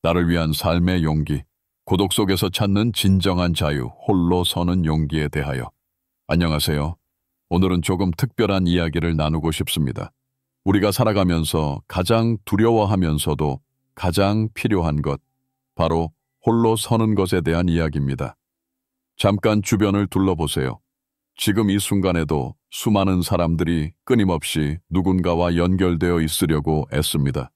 나를 위한 삶의 용기, 고독 속에서 찾는 진정한 자유, 홀로 서는 용기에 대하여. 안녕하세요. 오늘은 조금 특별한 이야기를 나누고 싶습니다. 우리가 살아가면서 가장 두려워하면서도 가장 필요한 것, 바로 홀로 서는 것에 대한 이야기입니다. 잠깐 주변을 둘러보세요. 지금 이 순간에도 수많은 사람들이 끊임없이 누군가와 연결되어 있으려고 애씁니다.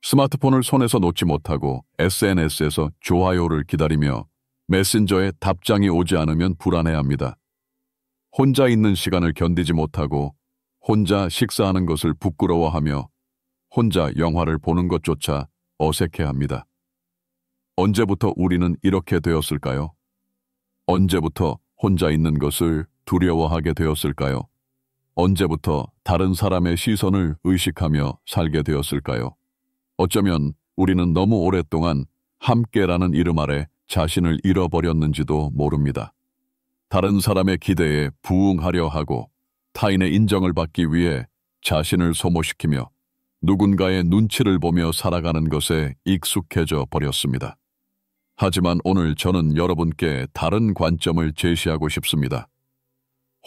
스마트폰을 손에서 놓지 못하고 SNS에서 좋아요를 기다리며 메신저에 답장이 오지 않으면 불안해합니다. 혼자 있는 시간을 견디지 못하고 혼자 식사하는 것을 부끄러워하며 혼자 영화를 보는 것조차 어색해합니다. 언제부터 우리는 이렇게 되었을까요? 언제부터 혼자 있는 것을 두려워하게 되었을까요? 언제부터 다른 사람의 시선을 의식하며 살게 되었을까요? 어쩌면 우리는 너무 오랫동안 함께라는 이름 아래 자신을 잃어버렸는지도 모릅니다. 다른 사람의 기대에 부응하려 하고 타인의 인정을 받기 위해 자신을 소모시키며 누군가의 눈치를 보며 살아가는 것에 익숙해져 버렸습니다. 하지만 오늘 저는 여러분께 다른 관점을 제시하고 싶습니다.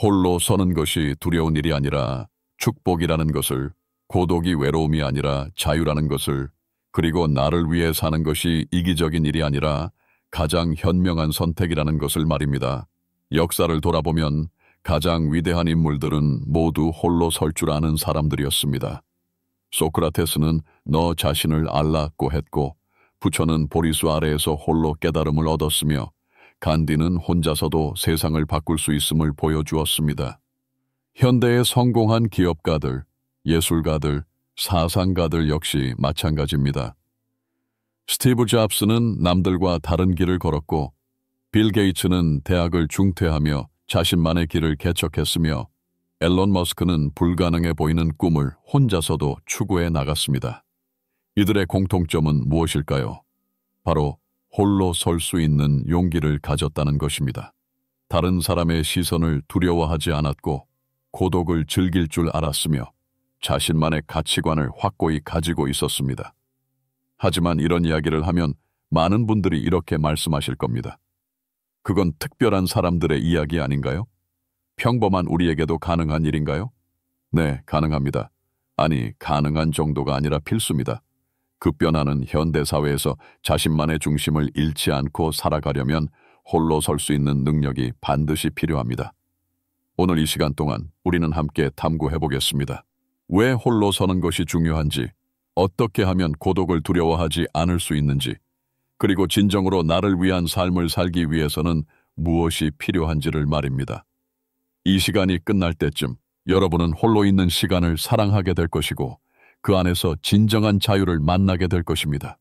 홀로 서는 것이 두려운 일이 아니라 축복이라는 것을, 고독이 외로움이 아니라 자유라는 것을, 그리고 나를 위해 사는 것이 이기적인 일이 아니라 가장 현명한 선택이라는 것을 말입니다. 역사를 돌아보면 가장 위대한 인물들은 모두 홀로 설 줄 아는 사람들이었습니다. 소크라테스는 너 자신을 알라고 했고, 부처는 보리수 아래에서 홀로 깨달음을 얻었으며, 간디는 혼자서도 세상을 바꿀 수 있음을 보여주었습니다. 현대의 성공한 기업가들, 예술가들, 사상가들 역시 마찬가지입니다. 스티브 잡스는 남들과 다른 길을 걸었고, 빌 게이츠는 대학을 중퇴하며 자신만의 길을 개척했으며, 앨런 머스크는 불가능해 보이는 꿈을 혼자서도 추구해 나갔습니다. 이들의 공통점은 무엇일까요? 바로 홀로 설 수 있는 용기를 가졌다는 것입니다. 다른 사람의 시선을 두려워하지 않았고 고독을 즐길 줄 알았으며 자신만의 가치관을 확고히 가지고 있었습니다. 하지만 이런 이야기를 하면 많은 분들이 이렇게 말씀하실 겁니다. 그건 특별한 사람들의 이야기 아닌가요? 평범한 우리에게도 가능한 일인가요? 네, 가능합니다. 아니, 가능한 정도가 아니라 필수입니다. 급변하는 현대사회에서 자신만의 중심을 잃지 않고 살아가려면 홀로 설 수 있는 능력이 반드시 필요합니다. 오늘 이 시간 동안 우리는 함께 탐구해 보겠습니다. 왜 홀로 서는 것이 중요한지, 어떻게 하면 고독을 두려워하지 않을 수 있는지, 그리고 진정으로 나를 위한 삶을 살기 위해서는 무엇이 필요한지를 말입니다. 이 시간이 끝날 때쯤 여러분은 홀로 있는 시간을 사랑하게 될 것이고 그 안에서 진정한 자유를 만나게 될 것입니다.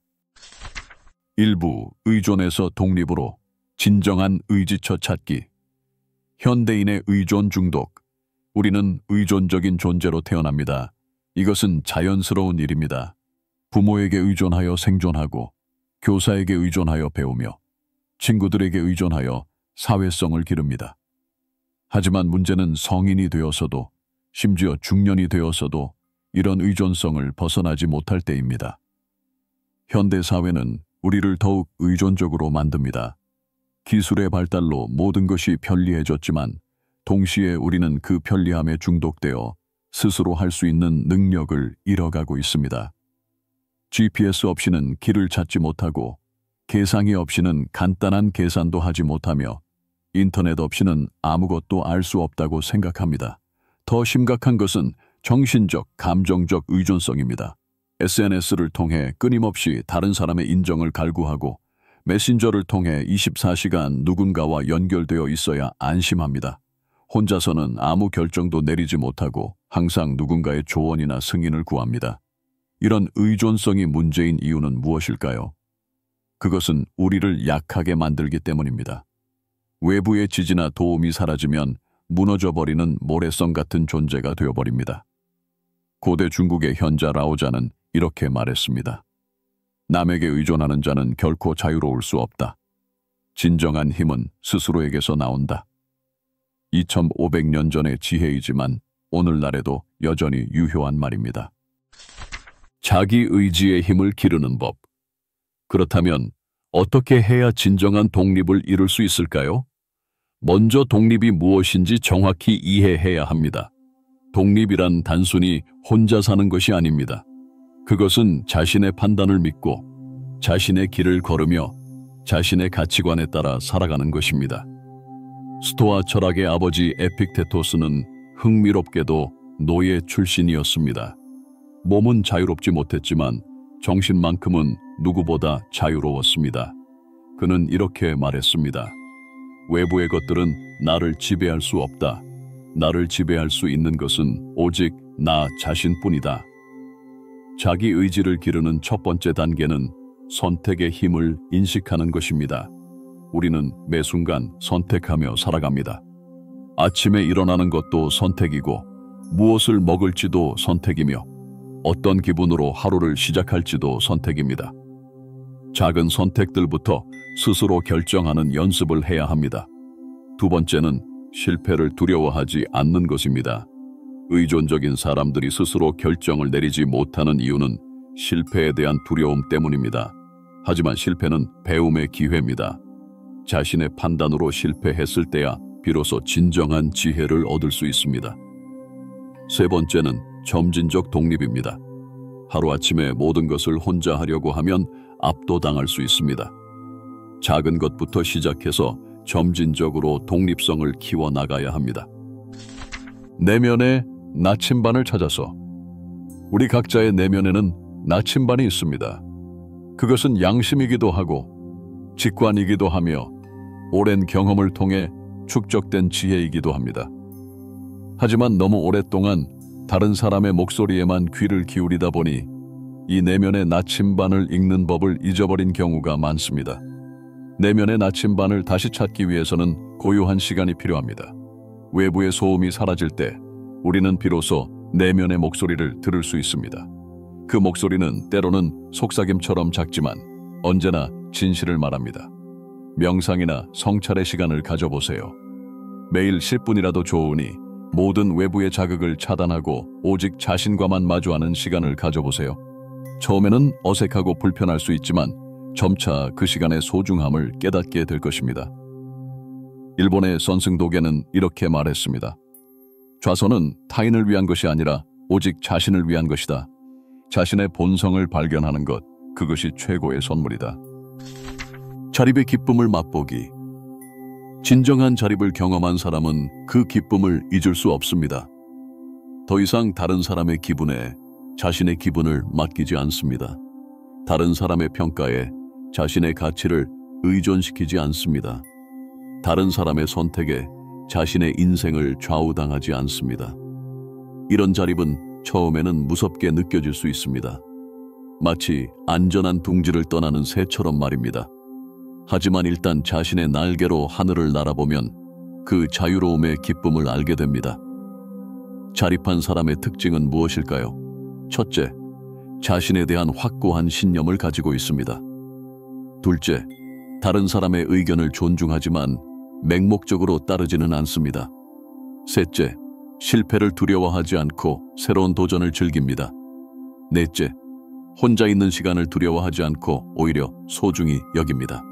1부 의존에서 독립으로 진정한 의지처 찾기. 현대인의 의존 중독. 우리는 의존적인 존재로 태어납니다. 이것은 자연스러운 일입니다. 부모에게 의존하여 생존하고 교사에게 의존하여 배우며 친구들에게 의존하여 사회성을 기릅니다. 하지만 문제는 성인이 되어서도 심지어 중년이 되어서도 이런 의존성을 벗어나지 못할 때입니다. 현대사회는 우리를 더욱 의존적으로 만듭니다. 기술의 발달로 모든 것이 편리해졌지만 동시에 우리는 그 편리함에 중독되어 스스로 할 수 있는 능력을 잃어가고 있습니다. GPS 없이는 길을 찾지 못하고 계상이 없이는 간단한 계산도 하지 못하며 인터넷 없이는 아무것도 알 수 없다고 생각합니다. 더 심각한 것은 정신적, 감정적 의존성입니다. SNS를 통해 끊임없이 다른 사람의 인정을 갈구하고 메신저를 통해 24시간 누군가와 연결되어 있어야 안심합니다. 혼자서는 아무 결정도 내리지 못하고 항상 누군가의 조언이나 승인을 구합니다. 이런 의존성이 문제인 이유는 무엇일까요? 그것은 우리를 약하게 만들기 때문입니다. 외부의 지지나 도움이 사라지면 무너져버리는 모래성 같은 존재가 되어버립니다. 고대 중국의 현자 라오자는 이렇게 말했습니다. 남에게 의존하는 자는 결코 자유로울 수 없다. 진정한 힘은 스스로에게서 나온다. 2500년 전의 지혜이지만 오늘날에도 여전히 유효한 말입니다. 자기 의지의 힘을 기르는 법. 그렇다면 어떻게 해야 진정한 독립을 이룰 수 있을까요? 먼저 독립이 무엇인지 정확히 이해해야 합니다. 독립이란 단순히 혼자 사는 것이 아닙니다. 그것은 자신의 판단을 믿고 자신의 길을 걸으며 자신의 가치관에 따라 살아가는 것입니다. 스토아 철학의 아버지 에픽테토스는 흥미롭게도 노예 출신이었습니다. 몸은 자유롭지 못했지만 정신만큼은 누구보다 자유로웠습니다. 그는 이렇게 말했습니다. 외부의 것들은 나를 지배할 수 없다. 나를 지배할 수 있는 것은 오직 나 자신뿐이다. 자기 의지를 기르는 첫 번째 단계는 선택의 힘을 인식하는 것입니다. 우리는 매 순간 선택하며 살아갑니다. 아침에 일어나는 것도 선택이고 무엇을 먹을지도 선택이며 어떤 기분으로 하루를 시작할지도 선택입니다. 작은 선택들부터 스스로 결정하는 연습을 해야 합니다. 두 번째는 실패를 두려워하지 않는 것입니다. 의존적인 사람들이 스스로 결정을 내리지 못하는 이유는 실패에 대한 두려움 때문입니다. 하지만 실패는 배움의 기회입니다. 자신의 판단으로 실패했을 때야 비로소 진정한 지혜를 얻을 수 있습니다. 세 번째는 점진적 독립입니다. 하루아침에 모든 것을 혼자 하려고 하면 압도당할 수 있습니다. 작은 것부터 시작해서 점진적으로 독립성을 키워나가야 합니다. 내면의 나침반을 찾아서. 우리 각자의 내면에는 나침반이 있습니다. 그것은 양심이기도 하고 직관이기도 하며 오랜 경험을 통해 축적된 지혜이기도 합니다. 하지만 너무 오랫동안 다른 사람의 목소리에만 귀를 기울이다 보니 이 내면의 나침반을 읽는 법을 잊어버린 경우가 많습니다. 내면의 나침반을 다시 찾기 위해서는 고요한 시간이 필요합니다. 외부의 소음이 사라질 때 우리는 비로소 내면의 목소리를 들을 수 있습니다. 그 목소리는 때로는 속삭임처럼 작지만 언제나 진실을 말합니다. 명상이나 성찰의 시간을 가져보세요. 매일 10분이라도 좋으니 모든 외부의 자극을 차단하고 오직 자신과만 마주하는 시간을 가져보세요. 처음에는 어색하고 불편할 수 있지만 점차 그 시간의 소중함을 깨닫게 될 것입니다. 일본의 선승도계는 이렇게 말했습니다. 좌선은 타인을 위한 것이 아니라 오직 자신을 위한 것이다. 자신의 본성을 발견하는 것, 그것이 최고의 선물이다. 자립의 기쁨을 맛보기. 진정한 자립을 경험한 사람은 그 기쁨을 잊을 수 없습니다. 더 이상 다른 사람의 기분에 자신의 기분을 맡기지 않습니다. 다른 사람의 평가에 자신의 가치를 의존시키지 않습니다. 다른 사람의 선택에 자신의 인생을 좌우당하지 않습니다. 이런 자립은 처음에는 무섭게 느껴질 수 있습니다. 마치 안전한 둥지를 떠나는 새처럼 말입니다. 하지만 일단 자신의 날개로 하늘을 날아보면 그 자유로움의 기쁨을 알게 됩니다. 자립한 사람의 특징은 무엇일까요? 첫째, 자신에 대한 확고한 신념을 가지고 있습니다. 둘째, 다른 사람의 의견을 존중하지만 맹목적으로 따르지는 않습니다. 셋째, 실패를 두려워하지 않고 새로운 도전을 즐깁니다. 넷째, 혼자 있는 시간을 두려워하지 않고 오히려 소중히 여깁니다.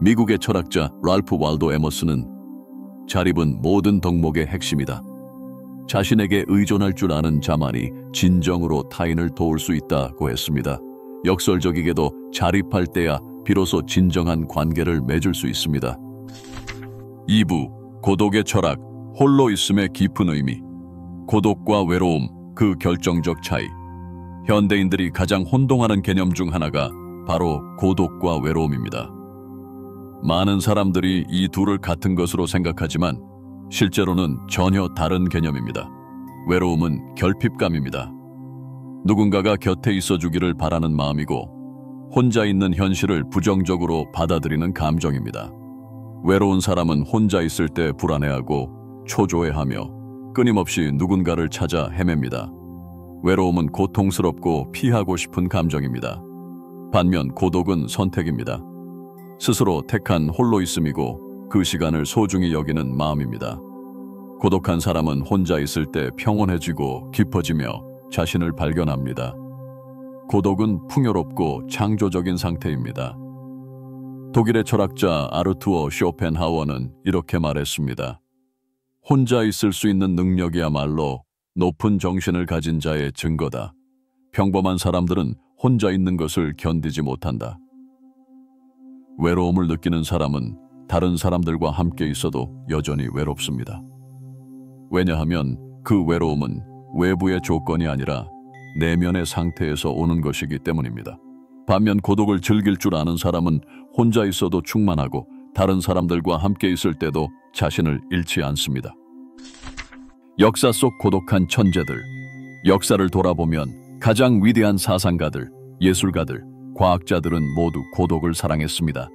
미국의 철학자 랄프 waldo 에머슨은 자립은 모든 덕목의 핵심이다. 자신에게 의존할 줄 아는 자만이 진정으로 타인을 도울 수 있다고 했습니다. 역설적이게도 자립할 때야 비로소 진정한 관계를 맺을 수 있습니다. 2부 고독의 철학, 홀로 있음의 깊은 의미. 고독과 외로움, 그 결정적 차이. 현대인들이 가장 혼동하는 개념 중 하나가 바로 고독과 외로움입니다. 많은 사람들이 이 둘을 같은 것으로 생각하지만 실제로는 전혀 다른 개념입니다. 외로움은 결핍감입니다. 누군가가 곁에 있어주기를 바라는 마음이고 혼자 있는 현실을 부정적으로 받아들이는 감정입니다. 외로운 사람은 혼자 있을 때 불안해하고 초조해하며 끊임없이 누군가를 찾아 헤맵니다. 외로움은 고통스럽고 피하고 싶은 감정입니다. 반면 고독은 선택입니다. 스스로 택한 홀로 있음이고 그 시간을 소중히 여기는 마음입니다. 고독한 사람은 혼자 있을 때 평온해지고 깊어지며 자신을 발견합니다. 고독은 풍요롭고 창조적인 상태입니다. 독일의 철학자 아르투어 쇼펜하워는 이렇게 말했습니다. 혼자 있을 수 있는 능력이야말로 높은 정신을 가진 자의 증거다. 평범한 사람들은 혼자 있는 것을 견디지 못한다. 외로움을 느끼는 사람은 다른 사람들과 함께 있어도 여전히 외롭습니다. 왜냐하면 그 외로움은 외부의 조건이 아니라 내면의 상태에서 오는 것이기 때문입니다. 반면 고독을 즐길 줄 아는 사람은 혼자 있어도 충만하고 다른 사람들과 함께 있을 때도 자신을 잃지 않습니다. 역사 속 고독한 천재들. 역사를 돌아보면 가장 위대한 사상가들, 예술가들, 과학자들은 모두 고독을 사랑했습니다.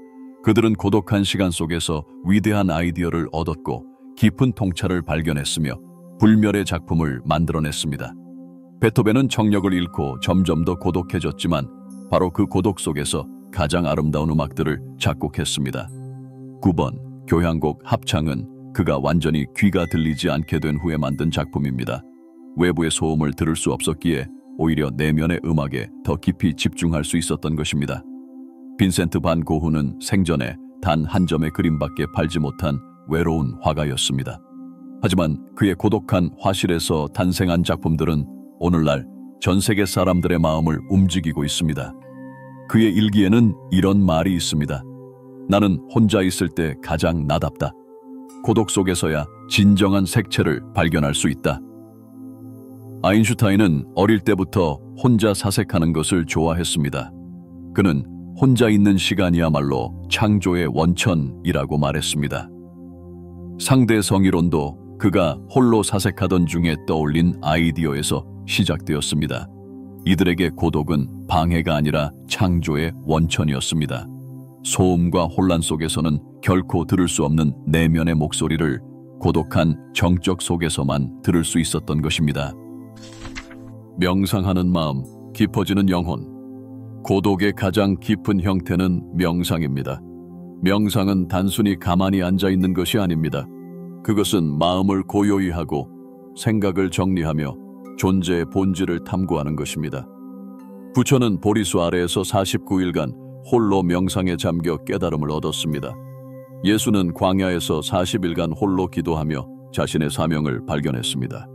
그들은 고독한 시간 속에서 위대한 아이디어를 얻었고 깊은 통찰을 발견했으며 불멸의 작품을 만들어냈습니다. 베토벤은 청력을 잃고 점점 더 고독해졌지만 바로 그 고독 속에서 가장 아름다운 음악들을 작곡했습니다. 9번 교향곡 합창은 그가 완전히 귀가 들리지 않게 된 후에 만든 작품입니다. 외부의 소음을 들을 수 없었기에 오히려 내면의 음악에 더 깊이 집중할 수 있었던 것입니다. 빈센트 반 고흐는 생전에 단 한 점의 그림밖에 팔지 못한 외로운 화가였습니다. 하지만 그의 고독한 화실에서 탄생한 작품들은 오늘날 전 세계 사람들의 마음을 움직이고 있습니다. 그의 일기에는 이런 말이 있습니다. 나는 혼자 있을 때 가장 나답다. 고독 속에서야 진정한 색채를 발견할 수 있다. 아인슈타인은 어릴 때부터 혼자 사색하는 것을 좋아했습니다. 그는 혼자 있는 시간이야말로 창조의 원천이라고 말했습니다. 상대성이론도 그가 홀로 사색하던 중에 떠올린 아이디어에서 시작되었습니다. 이들에게 고독은 방해가 아니라 창조의 원천이었습니다. 소음과 혼란 속에서는 결코 들을 수 없는 내면의 목소리를 고독한 정적 속에서만 들을 수 있었던 것입니다. 명상하는 마음, 깊어지는 영혼. 고독의 가장 깊은 형태는 명상입니다. 명상은 단순히 가만히 앉아 있는 것이 아닙니다. 그것은 마음을 고요히 하고 생각을 정리하며 존재의 본질을 탐구하는 것입니다. 부처는 보리수 아래에서 49일간 홀로 명상에 잠겨 깨달음을 얻었습니다. 예수는 광야에서 40일간 홀로 기도하며 자신의 사명을 발견했습니다.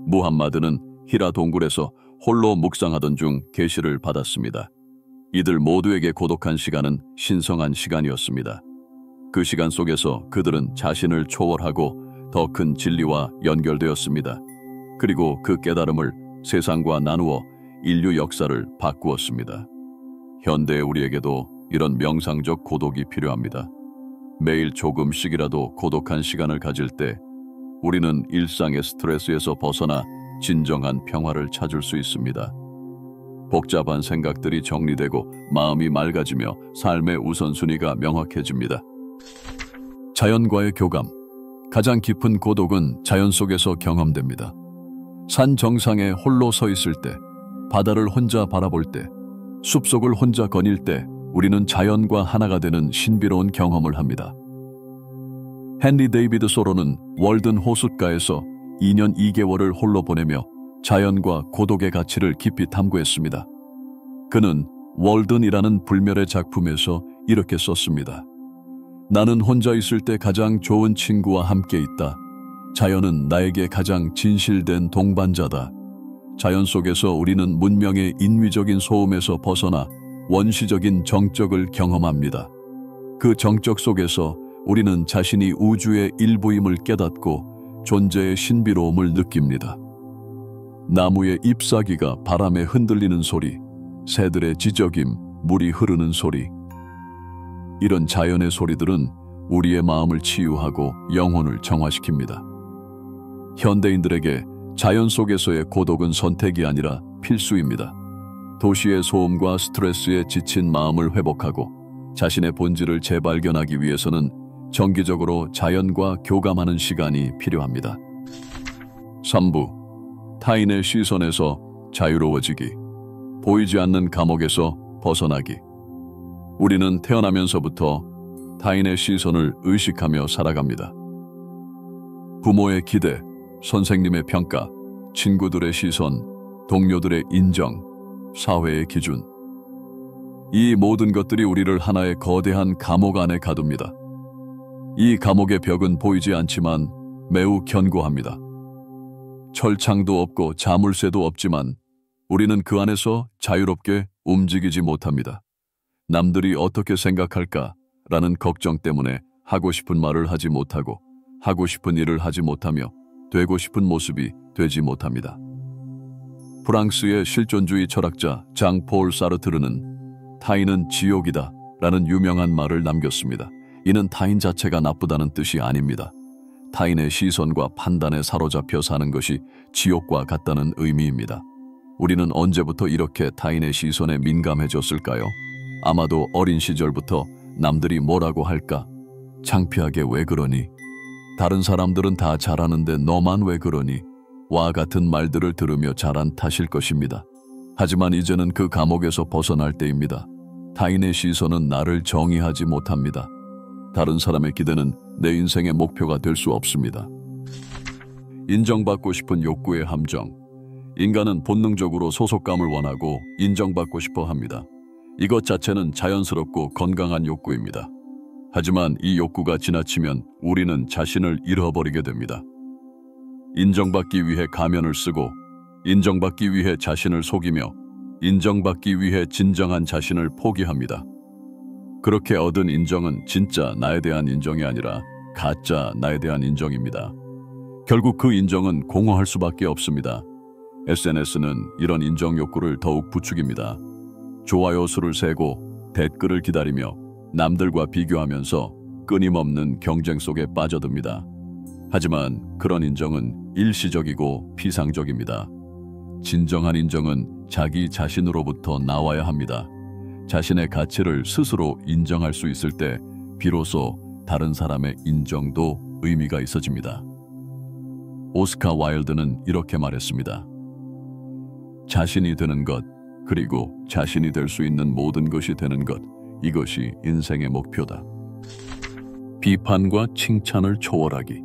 무함마드는 히라 동굴에서 홀로 묵상하던 중 계시를 받았습니다. 이들 모두에게 고독한 시간은 신성한 시간이었습니다. 그 시간 속에서 그들은 자신을 초월하고 더 큰 진리와 연결되었습니다. 그리고 그 깨달음을 세상과 나누어 인류 역사를 바꾸었습니다. 현대의 우리에게도 이런 명상적 고독이 필요합니다. 매일 조금씩이라도 고독한 시간을 가질 때 우리는 일상의 스트레스에서 벗어나 진정한 평화를 찾을 수 있습니다. 복잡한 생각들이 정리되고 마음이 맑아지며 삶의 우선순위가 명확해집니다. 자연과의 교감. 가장 깊은 고독은 자연 속에서 경험됩니다. 산 정상에 홀로 서 있을 때, 바다를 혼자 바라볼 때, 숲속을 혼자 거닐 때 우리는 자연과 하나가 되는 신비로운 경험을 합니다. 헨리 데이비드 소로는 월든 호숫가에서 2년 2개월을 홀로 보내며 자연과 고독의 가치를 깊이 탐구했습니다. 그는 월든이라는 불멸의 작품에서 이렇게 썼습니다. 나는 혼자 있을 때 가장 좋은 친구와 함께 있다. 자연은 나에게 가장 진실된 동반자다. 자연 속에서 우리는 문명의 인위적인 소음에서 벗어나 원시적인 정적을 경험합니다. 그 정적 속에서 우리는 자신이 우주의 일부임을 깨닫고 존재의 신비로움을 느낍니다. 나무의 잎사귀가 바람에 흔들리는 소리, 새들의 지저김, 물이 흐르는 소리. 이런 자연의 소리들은 우리의 마음을 치유하고 영혼을 정화시킵니다. 현대인들에게 자연 속에서의 고독은 선택이 아니라 필수입니다. 도시의 소음과 스트레스에 지친 마음을 회복하고 자신의 본질을 재발견하기 위해서는 정기적으로 자연과 교감하는 시간이 필요합니다. 3부. 타인의 시선에서 자유로워지기. 보이지 않는 감옥에서 벗어나기. 우리는 태어나면서부터 타인의 시선을 의식하며 살아갑니다. 부모의 기대, 선생님의 평가, 친구들의 시선, 동료들의 인정, 사회의 기준. 이 모든 것들이 우리를 하나의 거대한 감옥 안에 가둡니다. 이 감옥의 벽은 보이지 않지만 매우 견고합니다. 철창도 없고 자물쇠도 없지만 우리는 그 안에서 자유롭게 움직이지 못합니다. 남들이 어떻게 생각할까라는 걱정 때문에 하고 싶은 말을 하지 못하고 하고 싶은 일을 하지 못하며 되고 싶은 모습이 되지 못합니다. 프랑스의 실존주의 철학자 장 폴 사르트르는 타인은 지옥이다 라는 유명한 말을 남겼습니다. 이는 타인 자체가 나쁘다는 뜻이 아닙니다. 타인의 시선과 판단에 사로잡혀 사는 것이 지옥과 같다는 의미입니다. 우리는 언제부터 이렇게 타인의 시선에 민감해졌을까요? 아마도 어린 시절부터 남들이 뭐라고 할까? 창피하게 왜 그러니? 다른 사람들은 다 잘하는데 너만 왜 그러니? 와 같은 말들을 들으며 자란 탓일 것입니다. 하지만 이제는 그 감옥에서 벗어날 때입니다. 타인의 시선은 나를 정의하지 못합니다. 다른 사람의 기대는 내 인생의 목표가 될 수 없습니다. 인정받고 싶은 욕구의 함정. 인간은 본능적으로 소속감을 원하고 인정받고 싶어 합니다. 이것 자체는 자연스럽고 건강한 욕구입니다. 하지만 이 욕구가 지나치면 우리는 자신을 잃어버리게 됩니다. 인정받기 위해 가면을 쓰고 인정받기 위해 자신을 속이며 인정받기 위해 진정한 자신을 포기합니다. 그렇게 얻은 인정은 진짜 나에 대한 인정이 아니라 가짜 나에 대한 인정입니다. 결국 그 인정은 공허할 수밖에 없습니다. SNS는 이런 인정 욕구를 더욱 부추깁니다. 좋아요 수를 세고 댓글을 기다리며 남들과 비교하면서 끊임없는 경쟁 속에 빠져듭니다. 하지만 그런 인정은 일시적이고 피상적입니다. 진정한 인정은 자기 자신으로부터 나와야 합니다. 자신의 가치를 스스로 인정할 수 있을 때 비로소 다른 사람의 인정도 의미가 있어집니다. 오스카 와일드는 이렇게 말했습니다. 자신이 되는 것, 그리고 자신이 될 수 있는 모든 것이 되는 것, 이것이 인생의 목표다. 비판과 칭찬을 초월하기.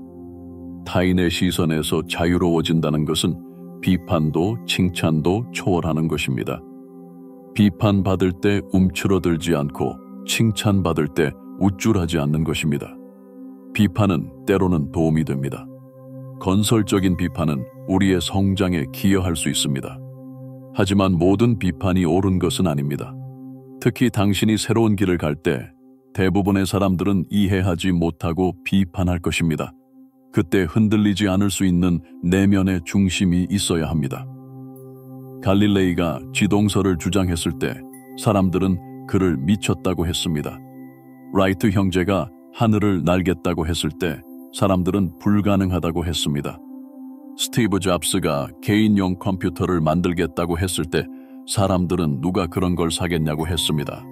타인의 시선에서 자유로워진다는 것은 비판도 칭찬도 초월하는 것입니다. 비판받을 때 움츠러들지 않고 칭찬받을 때 우쭐하지 않는 것입니다. 비판은 때로는 도움이 됩니다. 건설적인 비판은 우리의 성장에 기여할 수 있습니다. 하지만 모든 비판이 옳은 것은 아닙니다. 특히 당신이 새로운 길을 갈 때 대부분의 사람들은 이해하지 못하고 비판할 것입니다. 그때 흔들리지 않을 수 있는 내면의 중심이 있어야 합니다. 갈릴레이가 지동설을 주장했을 때 사람들은 그를 미쳤다고 했습니다. 라이트 형제가 하늘을 날겠다고 했을 때 사람들은 불가능하다고 했습니다. 스티브 잡스가 개인용 컴퓨터를 만들겠다고 했을 때 사람들은 누가 그런 걸 사겠냐고 했습니다.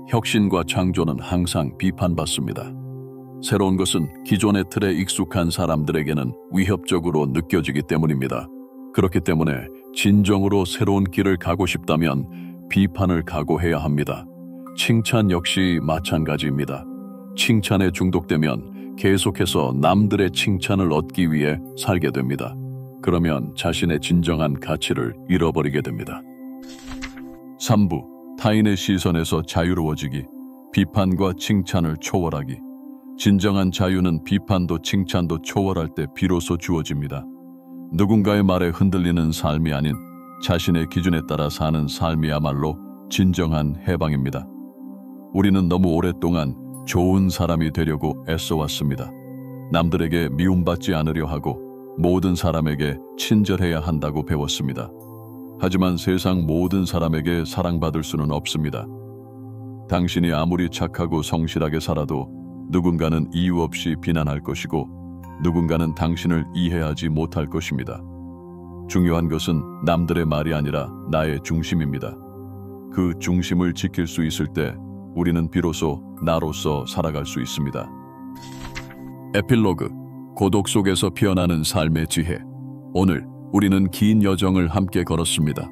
혁신과 창조는 항상 비판받습니다. 새로운 것은 기존의 틀에 익숙한 사람들에게는 위협적으로 느껴지기 때문입니다. 그렇기 때문에 진정으로 새로운 길을 가고 싶다면 비판을 각오해야 합니다. 칭찬 역시 마찬가지입니다. 칭찬에 중독되면 계속해서 남들의 칭찬을 얻기 위해 살게 됩니다. 그러면 자신의 진정한 가치를 잃어버리게 됩니다. 3부. 타인의 시선에서 자유로워지기. 비판과 칭찬을 초월하기. 진정한 자유는 비판도 칭찬도 초월할 때 비로소 주어집니다. 누군가의 말에 흔들리는 삶이 아닌 자신의 기준에 따라 사는 삶이야말로 진정한 해방입니다. 우리는 너무 오랫동안 좋은 사람이 되려고 애써왔습니다. 남들에게 미움받지 않으려 하고 모든 사람에게 친절해야 한다고 배웠습니다. 하지만 세상 모든 사람에게 사랑받을 수는 없습니다. 당신이 아무리 착하고 성실하게 살아도 누군가는 이유 없이 비난할 것이고 누군가는 당신을 이해하지 못할 것입니다. 중요한 것은 남들의 말이 아니라 나의 중심입니다. 그 중심을 지킬 수 있을 때 우리는 비로소 나로서 살아갈 수 있습니다. 에필로그. 고독 속에서 피어나는 삶의 지혜. 오늘 우리는 긴 여정을 함께 걸었습니다.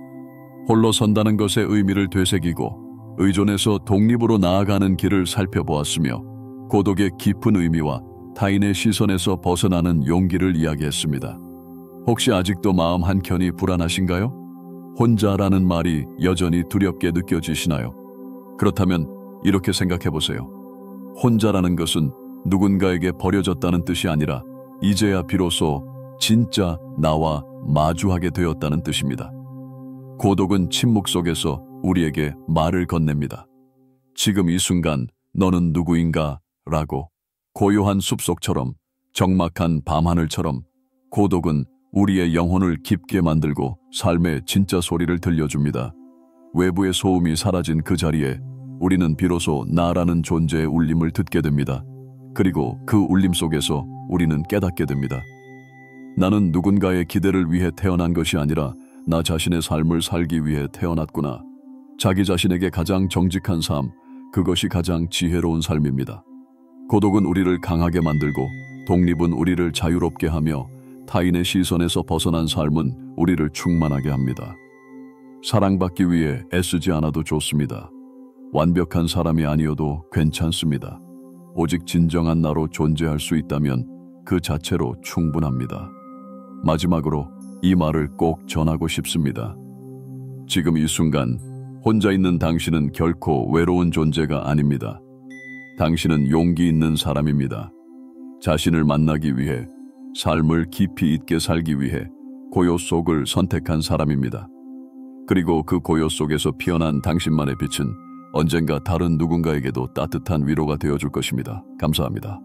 홀로 선다는 것의 의미를 되새기고 의존에서 독립으로 나아가는 길을 살펴보았으며 고독의 깊은 의미와 타인의 시선에서 벗어나는 용기를 이야기했습니다. 혹시 아직도 마음 한켠이 불안하신가요? 혼자라는 말이 여전히 두렵게 느껴지시나요? 그렇다면 이렇게 생각해 보세요. 혼자라는 것은 누군가에게 버려졌다는 뜻이 아니라 이제야 비로소 진짜 나와 마주하게 되었다는 뜻입니다. 고독은 침묵 속에서 우리에게 말을 건넵니다. 지금 이 순간 너는 누구인가? 라고. 고요한 숲속처럼, 적막한 밤하늘처럼 고독은 우리의 영혼을 깊게 만들고 삶의 진짜 소리를 들려줍니다. 외부의 소음이 사라진 그 자리에 우리는 비로소 나라는 존재의 울림을 듣게 됩니다. 그리고 그 울림 속에서 우리는 깨닫게 됩니다. 나는 누군가의 기대를 위해 태어난 것이 아니라 나 자신의 삶을 살기 위해 태어났구나. 자기 자신에게 가장 정직한 삶, 그것이 가장 지혜로운 삶입니다. 고독은 우리를 강하게 만들고 독립은 우리를 자유롭게 하며 타인의 시선에서 벗어난 삶은 우리를 충만하게 합니다. 사랑받기 위해 애쓰지 않아도 좋습니다. 완벽한 사람이 아니어도 괜찮습니다. 오직 진정한 나로 존재할 수 있다면 그 자체로 충분합니다. 마지막으로 이 말을 꼭 전하고 싶습니다. 지금 이 순간 혼자 있는 당신은 결코 외로운 존재가 아닙니다. 당신은 용기 있는 사람입니다. 자신을 만나기 위해, 삶을 깊이 있게 살기 위해 고요 속을 선택한 사람입니다. 그리고 그 고요 속에서 피어난 당신만의 빛은 언젠가 다른 누군가에게도 따뜻한 위로가 되어줄 것입니다. 감사합니다.